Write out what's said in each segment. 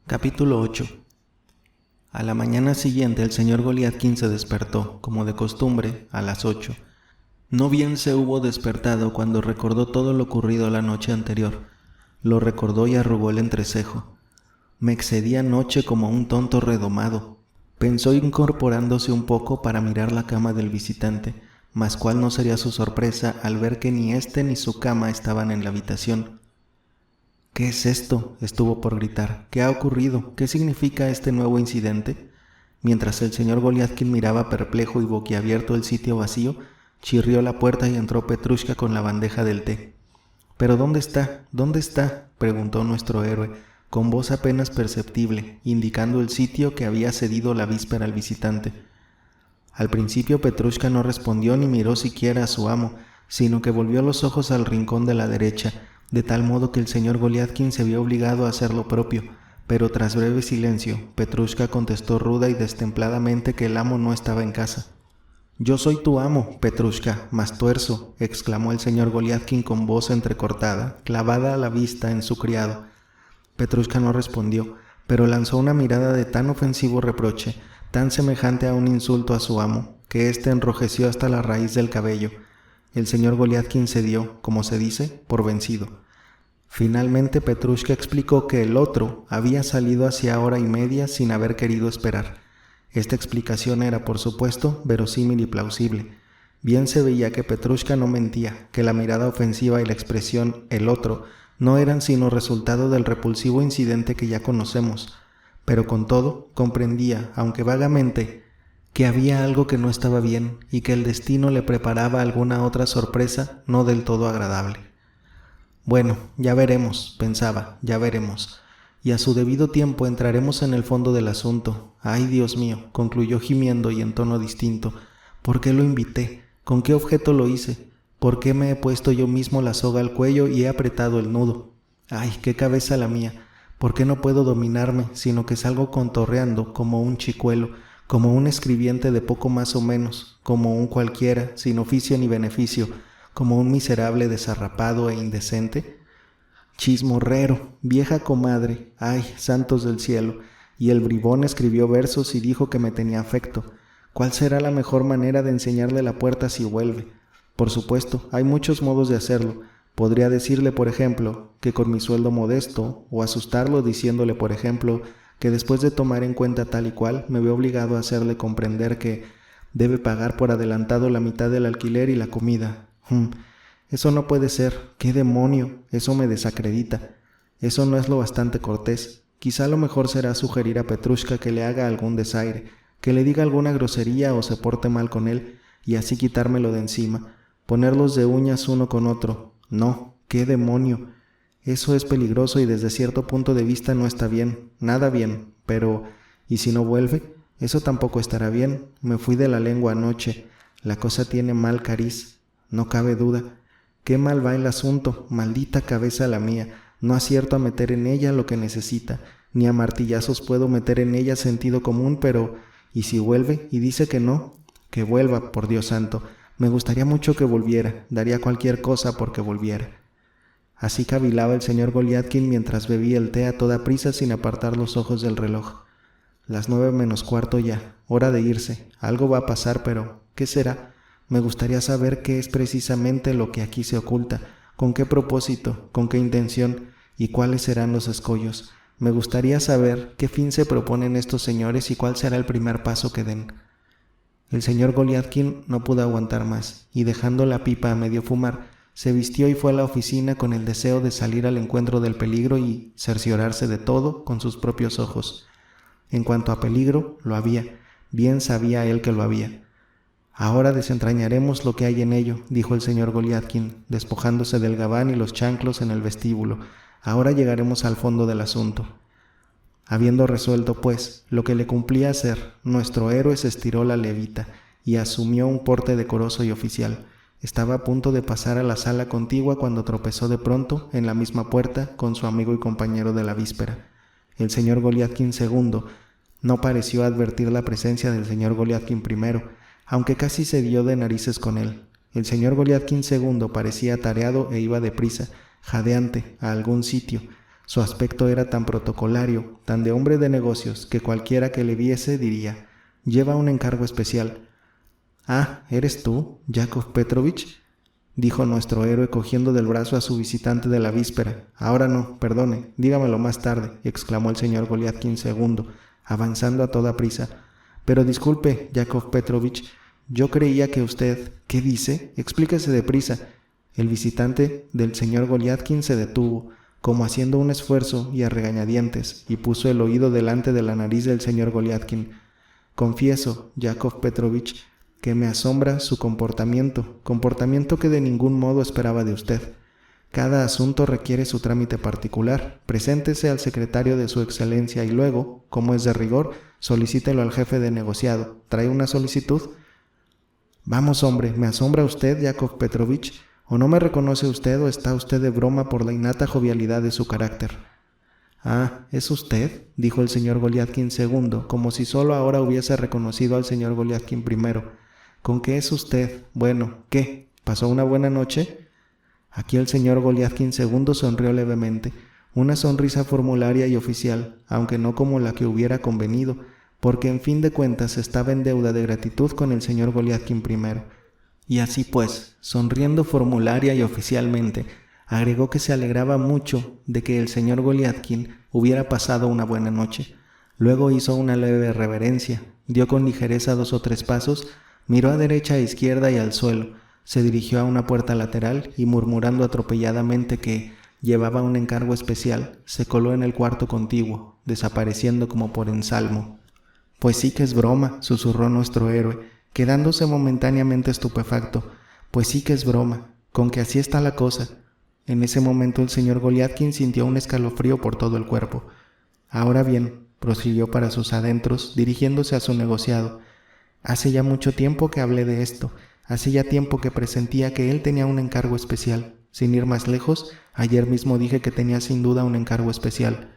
Capítulo 8. A la mañana siguiente el señor Goliathkin se despertó, como de costumbre, a las 8. No bien se hubo despertado cuando recordó todo lo ocurrido la noche anterior. Lo recordó y arrugó el entrecejo. Me excedí anoche como un tonto redomado, pensó incorporándose un poco para mirar la cama del visitante, mas cuál no sería su sorpresa al ver que ni éste ni su cama estaban en la habitación. ¿Qué es esto?, estuvo por gritar. ¿Qué ha ocurrido? ¿Qué significa este nuevo incidente? Mientras el señor Goliathkin miraba perplejo y boquiabierto el sitio vacío, chirrió la puerta y entró Petrushka con la bandeja del té. ¿Pero dónde está? ¿Dónde está?, preguntó nuestro héroe, con voz apenas perceptible, indicando el sitio que había cedido la víspera al visitante. Al principio Petrushka no respondió ni miró siquiera a su amo, sino que volvió los ojos al rincón de la derecha, de tal modo que el señor Goliathkin se vio obligado a hacer lo propio, pero tras breve silencio, Petrushka contestó ruda y destempladamente que el amo no estaba en casa. «Yo soy tu amo, Petrushka, mas tuerzo», exclamó el señor Goliathkin con voz entrecortada, clavada a la vista en su criado. Petrushka no respondió, pero lanzó una mirada de tan ofensivo reproche, tan semejante a un insulto a su amo, que éste enrojeció hasta la raíz del cabello. El señor Goliathkin se dio, como se dice, por vencido. Finalmente Petrushka explicó que el otro había salido hacía hora y media sin haber querido esperar. Esta explicación era, por supuesto, verosímil y plausible. Bien se veía que Petrushka no mentía, que la mirada ofensiva y la expresión «el otro» no eran sino resultado del repulsivo incidente que ya conocemos, pero con todo comprendía, aunque vagamente, que había algo que no estaba bien y que el destino le preparaba alguna otra sorpresa no del todo agradable. Bueno, ya veremos, pensaba, ya veremos, y a su debido tiempo entraremos en el fondo del asunto. Ay, Dios mío, concluyó gimiendo y en tono distinto, ¿por qué lo invité? ¿Con qué objeto lo hice? ¿Por qué me he puesto yo mismo la soga al cuello y he apretado el nudo? Ay, qué cabeza la mía, ¿por qué no puedo dominarme, sino que salgo contorreando como un chicuelo, como un escribiente de poco más o menos, como un cualquiera, sin oficio ni beneficio, como un miserable desarrapado e indecente? Chismorrero, vieja comadre, ay, santos del cielo, y el bribón escribió versos y dijo que me tenía afecto. ¿Cuál será la mejor manera de enseñarle la puerta si vuelve? Por supuesto, hay muchos modos de hacerlo. Podría decirle, por ejemplo, que con mi sueldo modesto, o asustarlo diciéndole, por ejemplo, que después de tomar en cuenta tal y cual, me veo obligado a hacerle comprender que debe pagar por adelantado la mitad del alquiler y la comida. Eso no puede ser. ¡Qué demonio! Eso me desacredita. Eso no es lo bastante cortés. Quizá lo mejor será sugerir a Petrushka que le haga algún desaire, que le diga alguna grosería o se porte mal con él, y así quitármelo de encima, ponerlos de uñas uno con otro. No, ¡qué demonio! Eso es peligroso y desde cierto punto de vista no está bien, nada bien, pero ¿y si no vuelve? Eso tampoco estará bien. Me fui de la lengua anoche. La cosa tiene mal cariz. No cabe duda. Qué mal va el asunto, maldita cabeza la mía. No acierto a meter en ella lo que necesita, ni a martillazos puedo meter en ella sentido común, pero ¿y si vuelve y dice que no? Que vuelva, por Dios santo. Me gustaría mucho que volviera, daría cualquier cosa porque volviera. Así cavilaba el señor Goliathkin mientras bebía el té a toda prisa sin apartar los ojos del reloj. Las 9:15 ya, hora de irse. Algo va a pasar, pero ¿qué será? Me gustaría saber qué es precisamente lo que aquí se oculta, con qué propósito, con qué intención y cuáles serán los escollos. Me gustaría saber qué fin se proponen estos señores y cuál será el primer paso que den. El señor Goliathkin no pudo aguantar más y dejando la pipa a medio fumar, se vistió y fue a la oficina con el deseo de salir al encuentro del peligro y cerciorarse de todo con sus propios ojos. En cuanto a peligro, lo había, bien sabía él que lo había. Ahora desentrañaremos lo que hay en ello, dijo el señor Goliathkin, despojándose del gabán y los chanclos en el vestíbulo. Ahora llegaremos al fondo del asunto. Habiendo resuelto, pues, lo que le cumplía hacer, nuestro héroe se estiró la levita y asumió un porte decoroso y oficial. Estaba a punto de pasar a la sala contigua cuando tropezó de pronto, en la misma puerta, con su amigo y compañero de la víspera. El señor Goliathkin II no pareció advertir la presencia del señor Goliathkin I, aunque casi se dio de narices con él. El señor Goliathkin II parecía atareado e iba deprisa, jadeante, a algún sitio. Su aspecto era tan protocolario, tan de hombre de negocios, que cualquiera que le viese diría: lleva un encargo especial. «Ah, ¿eres tú, Yakov Petrovich?», dijo nuestro héroe cogiendo del brazo a su visitante de la víspera. «Ahora no, perdone, dígamelo más tarde», exclamó el señor Goliathkin II, avanzando a toda prisa. «Pero disculpe, Yakov Petrovich, yo creía que usted...» «¿Qué dice? Explíquese deprisa». El visitante del señor Goliathkin se detuvo, como haciendo un esfuerzo y a regañadientes, y puso el oído delante de la nariz del señor Goliathkin. «Confieso, Yakov Petrovich, que me asombra su comportamiento que de ningún modo esperaba de usted. Cada asunto requiere su trámite particular. Preséntese al secretario de su excelencia y luego, como es de rigor, solicítelo al jefe de negociado. ¿Trae una solicitud?» «Vamos, hombre, ¿me asombra usted, Yakov Petrovich? ¿O no me reconoce usted o está usted de broma por la innata jovialidad de su carácter?» «Ah, ¿es usted?», dijo el señor Goliathkin II, como si solo ahora hubiese reconocido al señor Goliathkin I. «¿Con qué es usted? Bueno, ¿qué? ¿Pasó una buena noche?» Aquí el señor Goliathkin II sonrió levemente, una sonrisa formularia y oficial, aunque no como la que hubiera convenido, porque en fin de cuentas estaba en deuda de gratitud con el señor Goliathkin I. Y así pues, sonriendo formularia y oficialmente, agregó que se alegraba mucho de que el señor Goliathkin hubiera pasado una buena noche. Luego hizo una leve reverencia, dio con ligereza 2 o 3 pasos, miró a derecha, a izquierda y al suelo, se dirigió a una puerta lateral y, murmurando atropelladamente que llevaba un encargo especial, se coló en el cuarto contiguo, desapareciendo como por ensalmo. «Pues sí que es broma», susurró nuestro héroe, quedándose momentáneamente estupefacto. «Pues sí que es broma, con que así está la cosa». En ese momento el señor Goliathkin sintió un escalofrío por todo el cuerpo. «Ahora bien», prosiguió para sus adentros, dirigiéndose a su negociado, «hace ya mucho tiempo que hablé de esto, hace ya tiempo que presentía que él tenía un encargo especial. Sin ir más lejos, ayer mismo dije que tenía sin duda un encargo especial».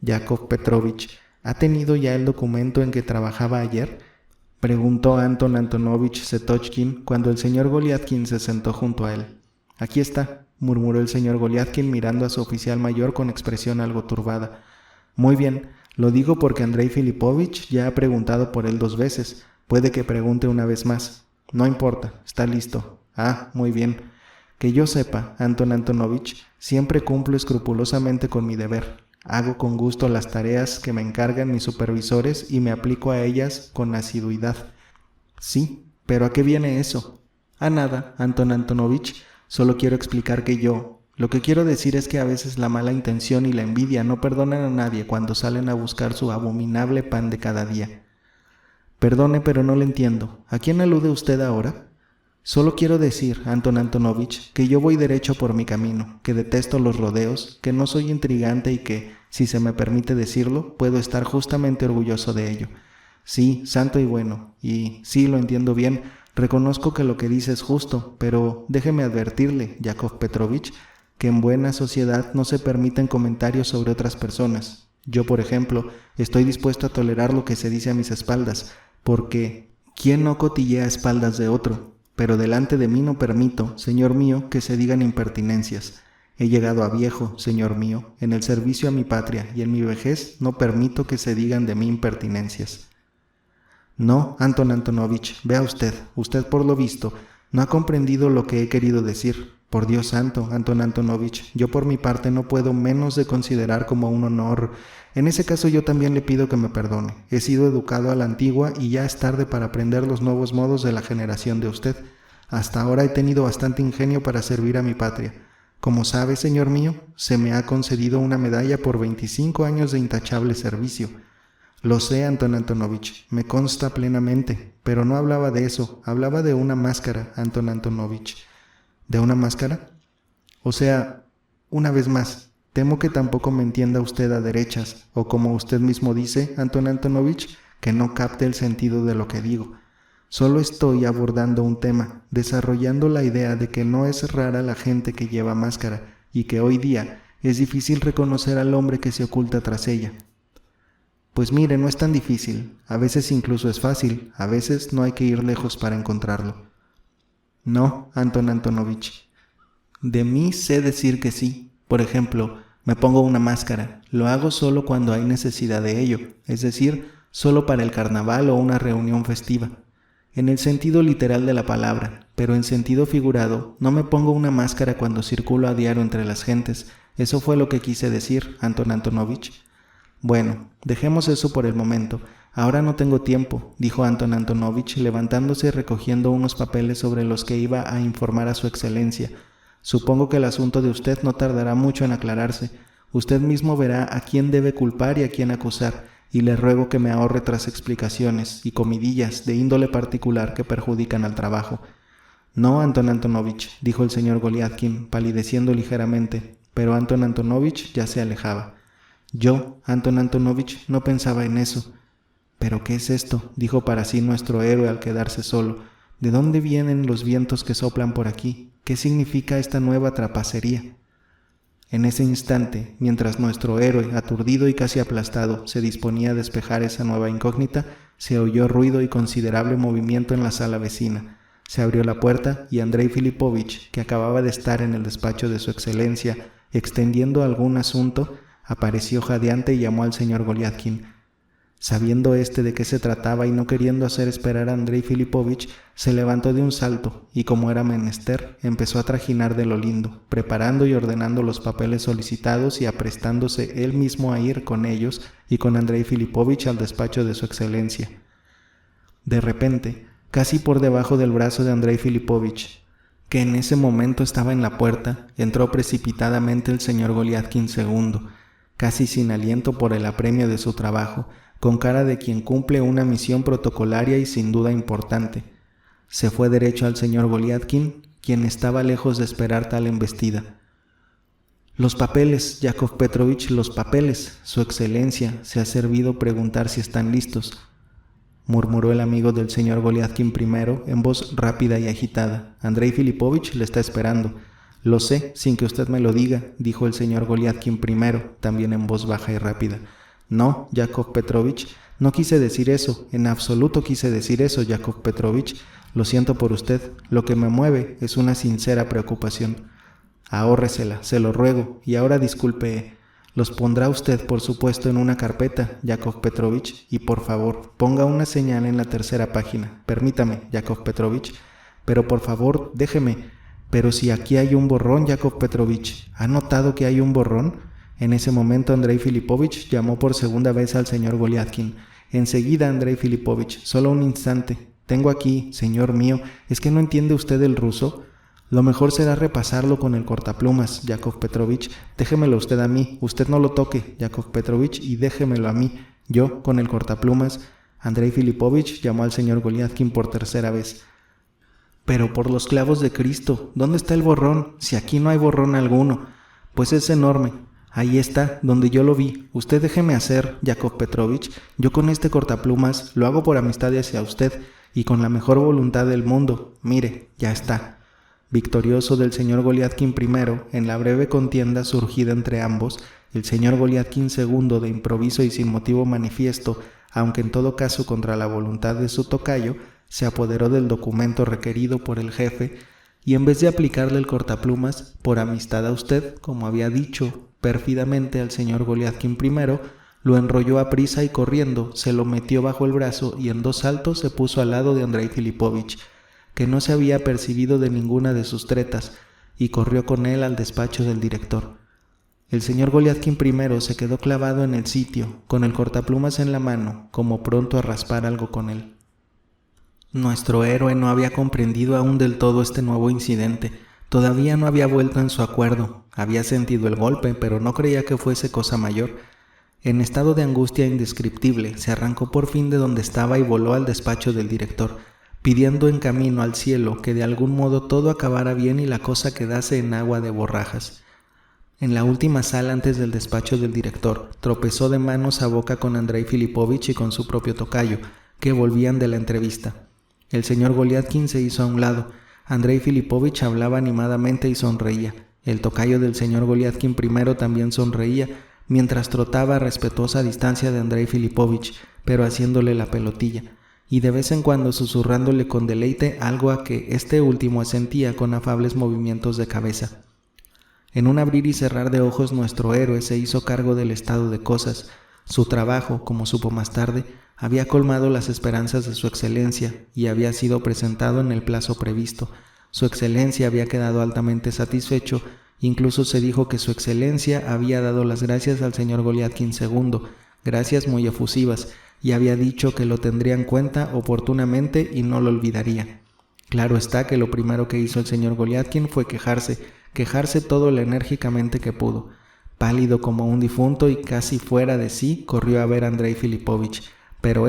«Yakov Petrovich, ¿ha tenido ya el documento en que trabajaba ayer?», preguntó Anton Antonovich Setochkin cuando el señor Goliathkin se sentó junto a él. «Aquí está», murmuró el señor Goliathkin mirando a su oficial mayor con expresión algo turbada. «Muy bien, lo digo porque Andrei Filipovich ya ha preguntado por él 2 veces. Puede que pregunte una vez más. No importa, está listo». «Ah, muy bien. Que yo sepa, Anton Antonovich, siempre cumplo escrupulosamente con mi deber. Hago con gusto las tareas que me encargan mis supervisores y me aplico a ellas con asiduidad». «Sí, pero ¿a qué viene eso?». «A nada, Anton Antonovich. Solo quiero explicar que lo que quiero decir es que a veces la mala intención y la envidia no perdonan a nadie cuando salen a buscar su abominable pan de cada día». «Perdone, pero no le entiendo. ¿A quién alude usted ahora?». «Solo quiero decir, Anton Antonovich, que yo voy derecho por mi camino, que detesto los rodeos, que no soy intrigante y que, si se me permite decirlo, puedo estar justamente orgulloso de ello. Sí, santo y bueno, y sí, lo entiendo bien, reconozco que lo que dice es justo, pero déjeme advertirle, Yakov Petrovich, que en buena sociedad no se permiten comentarios sobre otras personas. Yo, por ejemplo, estoy dispuesto a tolerar lo que se dice a mis espaldas, porque ¿quién no cotillea a espaldas de otro? Pero delante de mí no permito, señor mío, que se digan impertinencias. He llegado a viejo, señor mío, en el servicio a mi patria, y en mi vejez no permito que se digan de mí impertinencias». «No, Anton Antonovich, vea usted por lo visto, no ha comprendido lo que he querido decir. Por Dios santo, Anton Antonovich, yo por mi parte no puedo menos de considerar como un honor. En ese caso yo también le pido que me perdone. He sido educado a la antigua y ya es tarde para aprender los nuevos modos de la generación de usted. Hasta ahora he tenido bastante ingenio para servir a mi patria. Como sabe, señor mío, se me ha concedido una medalla por 25 años de intachable servicio». «Lo sé, Anton Antonovich, me consta plenamente, pero no hablaba de eso, hablaba de una máscara, Anton Antonovich». «¿De una máscara?». «O sea, una vez más, temo que tampoco me entienda usted a derechas, o como usted mismo dice, Anton Antonovich, que no capte el sentido de lo que digo. Solo estoy abordando un tema, desarrollando la idea de que no es rara la gente que lleva máscara, y que hoy día es difícil reconocer al hombre que se oculta tras ella». «Pues mire, no es tan difícil, a veces incluso es fácil, a veces no hay que ir lejos para encontrarlo». «No, Anton Antonovich. De mí sé decir que sí. Por ejemplo, Me pongo una máscara. Lo hago solo cuando hay necesidad de ello, es decir, solo para el carnaval o una reunión festiva. En el sentido literal de la palabra, pero en sentido figurado, no me pongo una máscara cuando circulo a diario entre las gentes. Eso fue lo que quise decir, Anton Antonovich. Bueno, dejemos eso por el momento. Ahora no tengo tiempo, dijo Anton Antonovich, levantándose y recogiendo unos papeles sobre los que iba a informar a su excelencia. Supongo que el asunto de usted no tardará mucho en aclararse. Usted mismo verá a quién debe culpar y a quién acusar, y le ruego que me ahorre tras explicaciones y comidillas de índole particular que perjudican al trabajo. No, Anton Antonovich, dijo el señor Goliathkin, palideciendo ligeramente, pero Anton Antonovich ya se alejaba. Yo, Anton Antonovich, no pensaba en eso. ¿Pero qué es esto?, dijo para sí nuestro héroe al quedarse solo. ¿De dónde vienen los vientos que soplan por aquí? ¿Qué significa esta nueva trapacería? En ese instante, mientras nuestro héroe, aturdido y casi aplastado, se disponía a despejar esa nueva incógnita, se oyó ruido y considerable movimiento en la sala vecina. Se abrió la puerta y Andrei Filipovich, que acababa de estar en el despacho de su excelencia, extendiendo algún asunto, apareció jadeante y llamó al señor Goliathkin. Sabiendo de qué se trataba y no queriendo hacer esperar a Andrei Filipovich, se levantó de un salto y, como era menester, empezó a trajinar de lo lindo, preparando y ordenando los papeles solicitados y aprestándose él mismo a ir con ellos y con Andrei Filipovich al despacho de su excelencia. De repente, casi por debajo del brazo de Andrei Filipovich, que en ese momento estaba en la puerta, entró precipitadamente el señor Goliathkin II, casi sin aliento por el apremio de su trabajo, con cara de quien cumple una misión protocolaria y sin duda importante. Se fue derecho al señor Goliathkin, quien estaba lejos de esperar tal embestida. «Los papeles, Yakov Petrovich, los papeles. Su excelencia se ha servido preguntar si están listos», murmuró el amigo del señor Goliathkin primero, en voz rápida y agitada. «Andrei Filipovich le está esperando». «Lo sé, sin que usted me lo diga», dijo el señor Goliathkin primero, también en voz baja y rápida. «No, Yakov Petrovich, no quise decir eso, en absoluto quise decir eso, Yakov Petrovich. Lo siento por usted, lo que me mueve es una sincera preocupación. Ahórresela, se lo ruego, y ahora disculpe, los pondrá usted, por supuesto, en una carpeta, Yakov Petrovich, y por favor, ponga una señal en la tercera página. Permítame, Yakov Petrovich, pero por favor, déjeme. Pero si aquí hay un borrón, Yakov Petrovich, ¿ha notado que hay un borrón?» En ese momento Andrei Filipovich llamó por segunda vez al señor Goliathkin. «Enseguida, Andrei Filipovich, solo un instante. Tengo aquí, señor mío, ¿es que no entiende usted el ruso? Lo mejor será repasarlo con el cortaplumas, Yakov Petrovich. Déjemelo usted a mí, usted no lo toque, Yakov Petrovich, y déjemelo a mí, yo con el cortaplumas». Andrei Filipovich llamó al señor Goliathkin por tercera vez. «Pero por los clavos de Cristo, ¿dónde está el borrón? Si aquí no hay borrón alguno». «Pues es enorme. Ahí está, donde yo lo vi. Usted déjeme hacer, Yakov Petrovich. Yo con este cortaplumas lo hago por amistad hacia usted y con la mejor voluntad del mundo. Mire, ya está». Victorioso del señor Goliathkin I, en la breve contienda surgida entre ambos, el señor Goliathkin II, de improviso y sin motivo manifiesto, aunque en todo caso contra la voluntad de su tocayo, se apoderó del documento requerido por el jefe y, en vez de aplicarle el cortaplumas, por amistad a usted, como había dicho pérfidamente al señor Goliathkin I, lo enrolló a prisa y corriendo, se lo metió bajo el brazo y en 2 saltos se puso al lado de Andrei Filipovich, que no se había apercibido de ninguna de sus tretas, y corrió con él al despacho del director. El señor Goliathkin I se quedó clavado en el sitio, con el cortaplumas en la mano, como pronto a raspar algo con él. Nuestro héroe no había comprendido aún del todo este nuevo incidente. Todavía no había vuelto en su acuerdo. Había sentido el golpe, pero no creía que fuese cosa mayor. En estado de angustia indescriptible, se arrancó por fin de donde estaba y voló al despacho del director, pidiendo en camino al cielo que de algún modo todo acabara bien y la cosa quedase en agua de borrajas. En la última sala antes del despacho del director, tropezó de manos a boca con Andrei Filipovich y con su propio tocayo, que volvían de la entrevista. El señor Goliathkin se hizo a un lado. Andrei Filipovich hablaba animadamente y sonreía. El tocayo del señor Goliathkin I también sonreía, mientras trotaba a respetuosa distancia de Andrei Filipovich, pero haciéndole la pelotilla, y de vez en cuando susurrándole con deleite algo a que este último asentía con afables movimientos de cabeza. En un abrir y cerrar de ojos nuestro héroe se hizo cargo del estado de cosas. Su trabajo, como supo más tarde, había colmado las esperanzas de su excelencia y había sido presentado en el plazo previsto. Su excelencia había quedado altamente satisfecho, incluso se dijo que su excelencia había dado las gracias al señor Goliathkin II, gracias muy efusivas, y había dicho que lo tendría en cuenta oportunamente y no lo olvidaría. Claro está que lo primero que hizo el señor Goliathkin fue quejarse todo lo enérgicamente que pudo. Pálido como un difunto y casi fuera de sí, corrió a ver a Andrei Filipovich, pero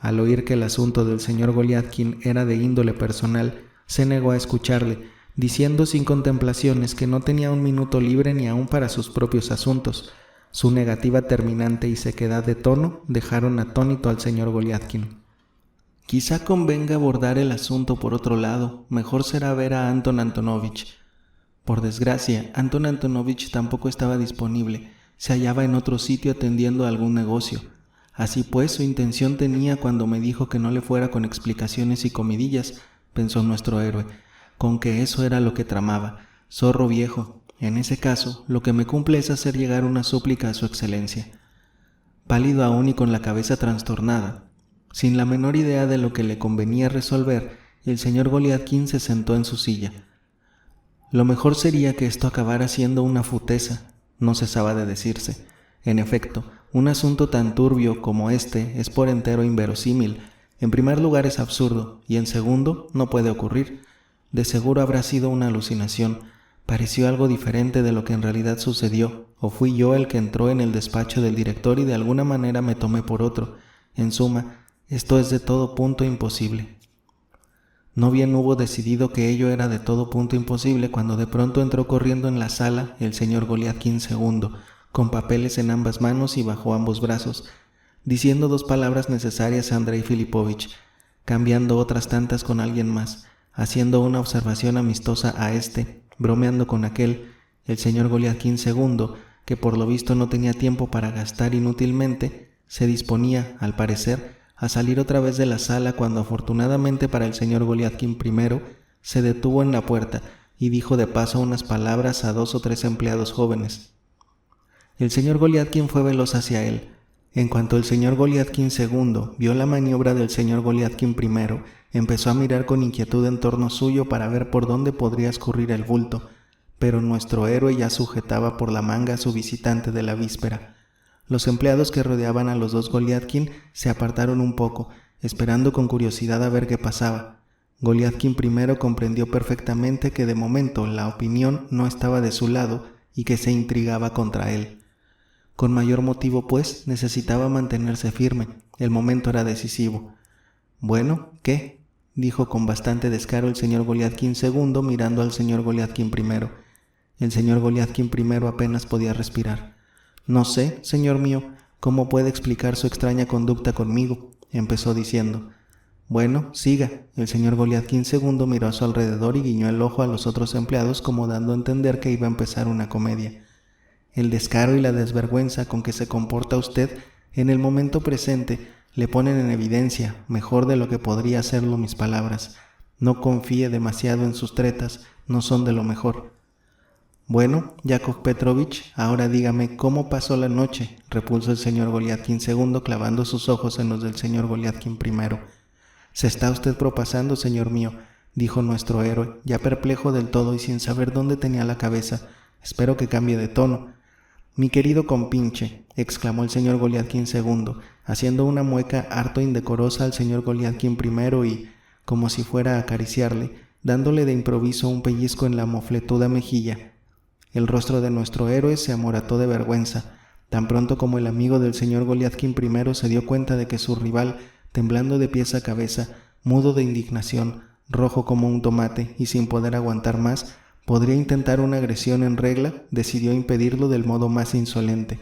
al oír que el asunto del señor Goliathkin era de índole personal, se negó a escucharle, diciendo sin contemplaciones que no tenía un minuto libre ni aun para sus propios asuntos. Su negativa terminante y sequedad de tono dejaron atónito al señor Goliathkin. Quizá convenga abordar el asunto por otro lado, mejor será ver a Anton Antonovich. Por desgracia, Anton Antonovich tampoco estaba disponible, se hallaba en otro sitio atendiendo a algún negocio. Así pues, su intención tenía cuando me dijo que no le fuera con explicaciones y comidillas, pensó nuestro héroe, con que eso era lo que tramaba. Zorro viejo, en ese caso, lo que me cumple es hacer llegar una súplica a su excelencia. Pálido aún y con la cabeza trastornada, sin la menor idea de lo que le convenía resolver, el señor Goliathkin se sentó en su silla. Lo mejor sería que esto acabara siendo una futeza, no cesaba de decirse. En efecto, un asunto tan turbio como este es por entero inverosímil. En primer lugar es absurdo, y en segundo no puede ocurrir. De seguro habrá sido una alucinación. Pareció algo diferente de lo que en realidad sucedió, o fui yo el que entró en el despacho del director y de alguna manera me tomé por otro. En suma, esto es de todo punto imposible. No bien hubo decidido que ello era de todo punto imposible cuando de pronto entró corriendo en la sala el señor Goliathkin II, con papeles en ambas manos y bajo ambos brazos, diciendo 2 palabras necesarias a Andrei Filipovich, cambiando otras tantas con alguien más, haciendo una observación amistosa a bromeando con aquel, el señor Goliathkin II, que por lo visto no tenía tiempo para gastar inútilmente, se disponía, al parecer, a salir otra vez de la sala cuando afortunadamente para el señor Goliathkin I se detuvo en la puerta y dijo de paso unas palabras a 2 o 3 empleados jóvenes. El señor Goliathkin fue veloz hacia él. En cuanto el señor Goliathkin II vio la maniobra del señor Goliathkin I, empezó a mirar con inquietud en torno suyo para ver por dónde podría escurrir el bulto, pero nuestro héroe ya sujetaba por la manga a su visitante de la víspera. Los empleados que rodeaban a los 2 Goliathkin se apartaron un poco, esperando con curiosidad a ver qué pasaba. Goliathkin I comprendió perfectamente que de momento la opinión no estaba de su lado y que se intrigaba contra él. Con mayor motivo, pues, necesitaba mantenerse firme. El momento era decisivo. «Bueno, ¿qué?», dijo con bastante descaro el señor Goliathkin II mirando al señor Goliathkin I. El señor Goliathkin I apenas podía respirar. «No sé, señor mío, cómo puede explicar su extraña conducta conmigo», empezó diciendo. «Bueno, siga». El señor Goliathkin II miró a su alrededor y guiñó el ojo a los otros empleados como dando a entender que iba a empezar una comedia. «El descaro y la desvergüenza con que se comporta usted en el momento presente le ponen en evidencia, mejor de lo que podría hacerlo mis palabras. No confíe demasiado en sus tretas, no son de lo mejor». «Bueno, Yakov Petrovich, ahora dígame cómo pasó la noche», repuso el señor Goliathkin II clavando sus ojos en los del señor Goliathkin I. «Se está usted propasando, señor mío», dijo nuestro héroe, ya perplejo del todo y sin saber dónde tenía la cabeza. «Espero que cambie de tono». «Mi querido compinche», exclamó el señor Goliathkin II, haciendo una mueca harto indecorosa al señor Goliathkin I y, como si fuera a acariciarle, dándole de improviso un pellizco en la mofletuda mejilla. El rostro de nuestro héroe se amorató de vergüenza. Tan pronto como el amigo del señor Goliathkin I se dio cuenta de que su rival, temblando de pies a cabeza, mudo de indignación, rojo como un tomate y sin poder aguantar más, podría intentar una agresión en regla, decidió impedirlo del modo más insolente.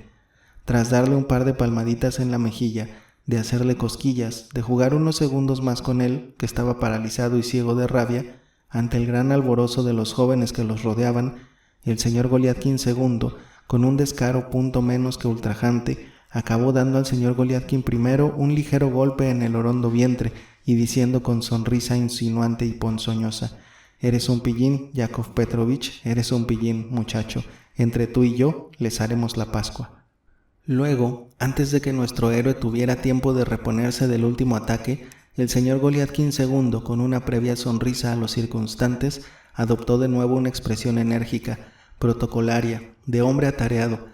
Tras darle un par de palmaditas en la mejilla, de hacerle cosquillas, de jugar unos segundos más con él, que estaba paralizado y ciego de rabia, ante el gran alborozo de los jóvenes que los rodeaban, el señor Goliathkin II, con un descaro punto menos que ultrajante, acabó dando al señor Goliathkin I un ligero golpe en el orondo vientre y diciendo con sonrisa insinuante y ponzoñosa: «Eres un pillín, Yakov Petrovich, eres un pillín, muchacho, Entre tú y yo les haremos la Pascua». Luego, antes de que nuestro héroe tuviera tiempo de reponerse del último ataque, el señor Goliath II, con una previa sonrisa a los circunstantes, adoptó de nuevo una expresión enérgica, protocolaria, de hombre atareado.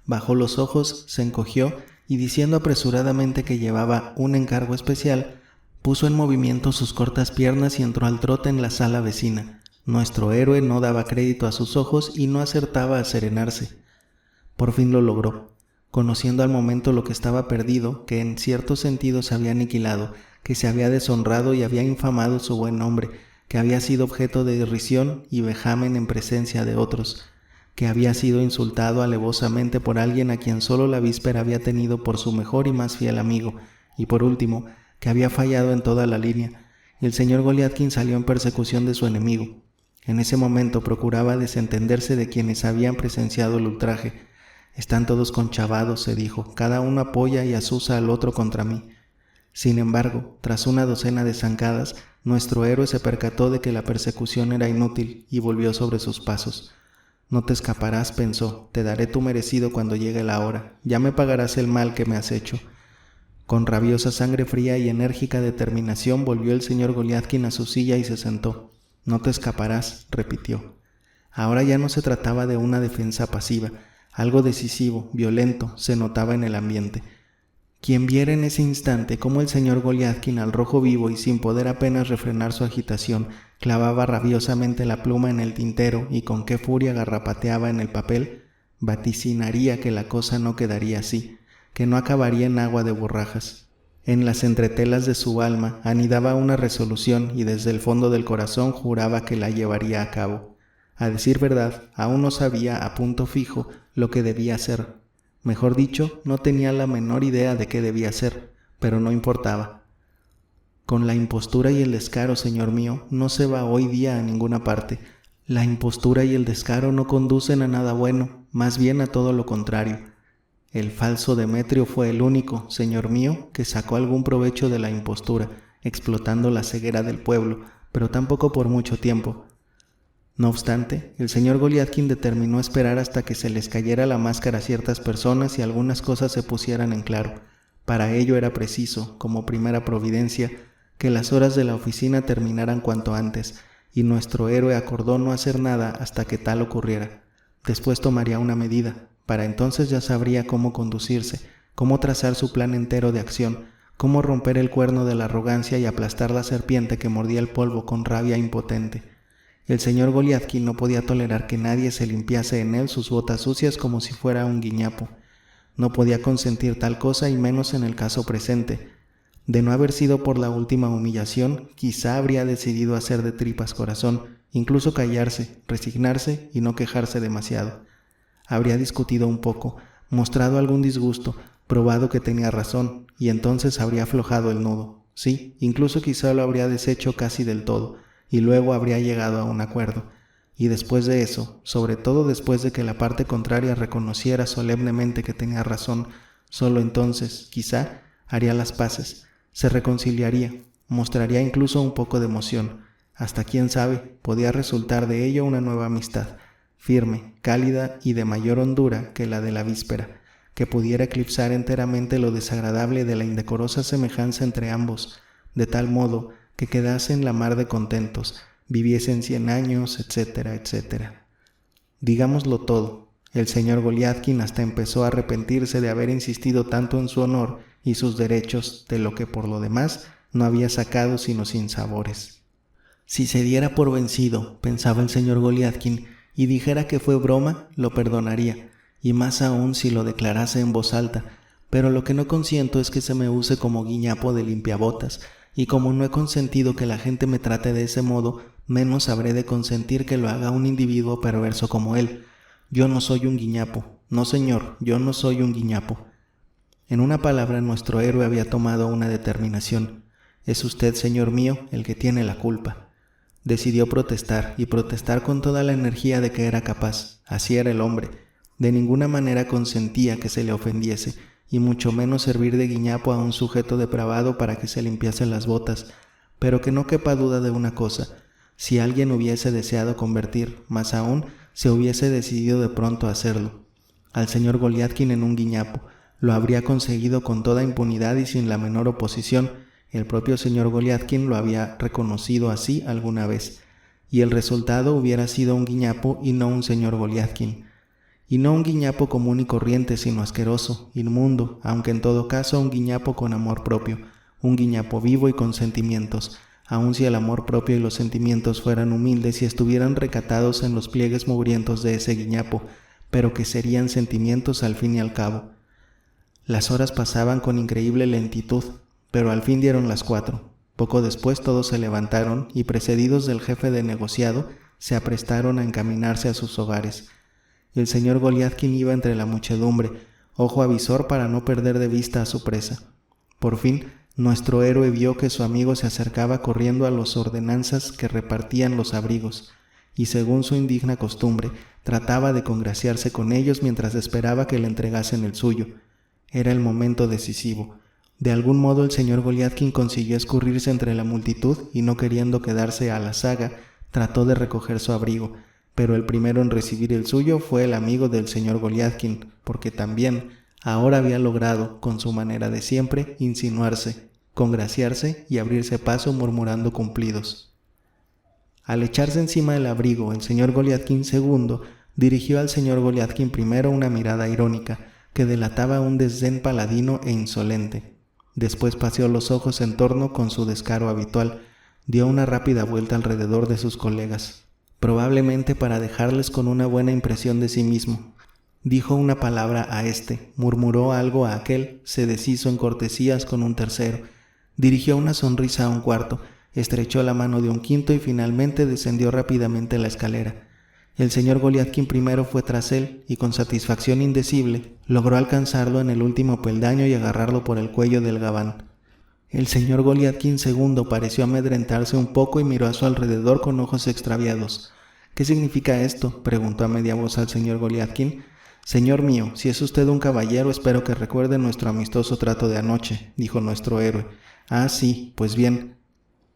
Bajó los ojos, se encogió y, diciendo apresuradamente que llevaba un encargo especial, puso en movimiento sus cortas piernas y entró al trote en la sala vecina. Nuestro héroe no daba crédito a sus ojos y no acertaba a serenarse. Por fin lo logró, conociendo al momento lo que estaba perdido, que en cierto sentido se había aniquilado, que se había deshonrado y había infamado su buen nombre, que había sido objeto de irrisión y vejamen en presencia de otros, que había sido insultado alevosamente por alguien a quien solo la víspera había tenido por su mejor y más fiel amigo, y por último, que había fallado en toda la línea. Y el señor Goliath salió en persecución de su enemigo. En ese momento procuraba desentenderse de quienes habían presenciado el ultraje. «Están todos conchavados», se dijo, «cada uno apoya y azuza al otro contra mí». Sin embargo, tras una docena de zancadas, nuestro héroe se percató de que la persecución era inútil y volvió sobre sus pasos. «No te escaparás», pensó, «te daré tu merecido cuando llegue la hora, ya me pagarás el mal que me has hecho». Con rabiosa sangre fría y enérgica determinación volvió el señor Goliath a su silla y se sentó. «No te escaparás», repitió. Ahora ya no se trataba de una defensa pasiva, algo decisivo, violento, se notaba en el ambiente. Quien viera en ese instante cómo el señor Goliath, al rojo vivo y sin poder apenas refrenar su agitación, clavaba rabiosamente la pluma en el tintero y con qué furia garrapateaba en el papel, vaticinaría que la cosa no quedaría así, que no acabaría en agua de borrajas. En las entretelas de su alma anidaba una resolución y desde el fondo del corazón juraba que la llevaría a cabo. A decir verdad, aún no sabía a punto fijo lo que debía hacer. Mejor dicho, no tenía la menor idea de qué debía hacer, pero no importaba. Con la impostura y el descaro, señor mío, no se va hoy día a ninguna parte. La impostura y el descaro no conducen a nada bueno, más bien a todo lo contrario. El falso Demetrio fue el único, señor mío, que sacó algún provecho de la impostura, explotando la ceguera del pueblo, pero tampoco por mucho tiempo. No obstante, el señor Goliath determinó esperar hasta que se les cayera la máscara a ciertas personas y algunas cosas se pusieran en claro. Para ello era preciso, como primera providencia, que las horas de la oficina terminaran cuanto antes, y nuestro héroe acordó no hacer nada hasta que tal ocurriera. Después tomaría una medida. Para entonces ya sabría cómo conducirse, cómo trazar su plan entero de acción, cómo romper el cuerno de la arrogancia y aplastar la serpiente que mordía el polvo con rabia impotente. El señor Goliath no podía tolerar que nadie se limpiase en él sus botas sucias como si fuera un guiñapo. No podía consentir tal cosa y menos en el caso presente. De no haber sido por la última humillación, quizá habría decidido hacer de tripas corazón, incluso callarse, resignarse y no quejarse demasiado. Habría discutido un poco, mostrado algún disgusto, probado que tenía razón, y entonces habría aflojado el nudo. Sí, incluso quizá lo habría deshecho casi del todo, y luego habría llegado a un acuerdo. Y después de eso, sobre todo después de que la parte contraria reconociera solemnemente que tenía razón, solo entonces, quizá, haría las paces, se reconciliaría, mostraría incluso un poco de emoción. Hasta quién sabe, podía resultar de ello una nueva amistad, firme, cálida y de mayor hondura que la de la víspera, que pudiera eclipsar enteramente lo desagradable de la indecorosa semejanza entre ambos, de tal modo que quedasen la mar de contentos, viviesen 100 años, etcétera, etcétera. Digámoslo todo, el señor Goliath hasta empezó a arrepentirse de haber insistido tanto en su honor y sus derechos, de lo que por lo demás no había sacado sino sinsabores. Si se diera por vencido, pensaba el señor Goliath, y dijera que fue broma, lo perdonaría, y más aún si lo declarase en voz alta, pero lo que no consiento es que se me use como guiñapo de limpiabotas, y como no he consentido que la gente me trate de ese modo, menos habré de consentir que lo haga un individuo perverso como él. Yo no soy un guiñapo, no señor, yo no soy un guiñapo. En una palabra, nuestro héroe había tomado una determinación. Es usted, señor mío, el que tiene la culpa. Decidió protestar, y protestar con toda la energía de que era capaz. Así era el hombre. De ninguna manera consentía que se le ofendiese, y mucho menos servir de guiñapo a un sujeto depravado para que se limpiase las botas. Pero que no quepa duda de una cosa: si alguien hubiese deseado convertir, más aún, se hubiese decidido de pronto a hacerlo. Al señor Goliathkin en un guiñapo. Lo habría conseguido con toda impunidad y sin la menor oposición. El propio señor Goliathkin lo había reconocido así alguna vez. Y el resultado hubiera sido un guiñapo y no un señor Goliathkin. Y no un guiñapo común y corriente, sino asqueroso, inmundo, aunque en todo caso un guiñapo con amor propio, un guiñapo vivo y con sentimientos, aun si el amor propio y los sentimientos fueran humildes y estuvieran recatados en los pliegues mugrientos de ese guiñapo, pero que serían sentimientos al fin y al cabo. Las horas pasaban con increíble lentitud, pero al fin dieron las 4. Poco después todos se levantaron y, precedidos del jefe de negociado, se aprestaron a encaminarse a sus hogares. El señor Goliathkin iba entre la muchedumbre, ojo avisor para no perder de vista a su presa. Por fin, nuestro héroe vio que su amigo se acercaba corriendo a los ordenanzas que repartían los abrigos, y según su indigna costumbre, trataba de congraciarse con ellos mientras esperaba que le entregasen el suyo. Era el momento decisivo. De algún modo el señor Goliathkin consiguió escurrirse entre la multitud y, no queriendo quedarse a la zaga, trató de recoger su abrigo, pero el primero en recibir el suyo fue el amigo del señor Goliathkin, porque también ahora había logrado, con su manera de siempre, insinuarse, congraciarse y abrirse paso murmurando cumplidos. Al echarse encima del abrigo, el señor Goliathkin II dirigió al señor Goliathkin I una mirada irónica que delataba un desdén paladino e insolente. Después paseó los ojos en torno con su descaro habitual, dio una rápida vuelta alrededor de sus colegas, probablemente para dejarles con una buena impresión de sí mismo. Dijo una palabra a este, murmuró algo a aquel, se deshizo en cortesías con un tercero, dirigió una sonrisa a un cuarto, estrechó la mano de un quinto y finalmente descendió rápidamente la escalera. El señor Goliathkin I fue tras él y, con satisfacción indecible, logró alcanzarlo en el último peldaño y agarrarlo por el cuello del gabán. El señor Goliathkin II pareció amedrentarse un poco y miró a su alrededor con ojos extraviados. «¿Qué significa esto?», preguntó a media voz al señor Goliathkin. «Señor mío, si es usted un caballero, espero que recuerde nuestro amistoso trato de anoche», dijo nuestro héroe. «Ah, sí, pues bien.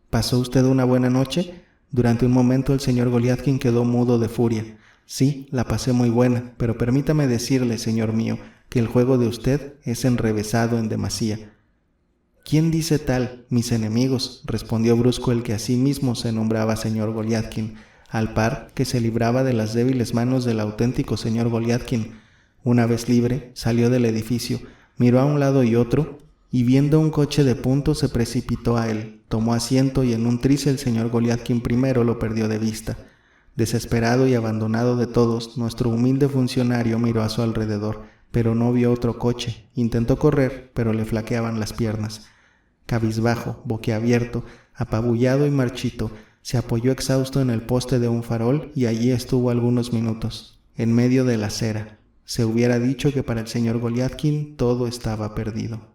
¿Pasó usted una buena noche?». Durante un momento el señor Goliathkin quedó mudo de furia. «Sí, la pasé muy buena, pero permítame decirle, señor mío, que el juego de usted es enrevesado en demasía». «¿Quién dice tal? Mis enemigos», respondió brusco el que a sí mismo se nombraba señor Goliathkin, al par que se libraba de las débiles manos del auténtico señor Goliathkin. Una vez libre, salió del edificio, miró a un lado y otro, y viendo un coche de punto se precipitó a él, tomó asiento y en un tris el señor Goliathkin I lo perdió de vista. Desesperado y abandonado de todos, nuestro humilde funcionario miró a su alrededor, pero no vio otro coche. Intentó correr, pero le flaqueaban las piernas. Cabizbajo, boquiabierto, apabullado y marchito, se apoyó exhausto en el poste de un farol y allí estuvo algunos minutos, en medio de la acera. Se hubiera dicho que para el señor Goliathkin todo estaba perdido.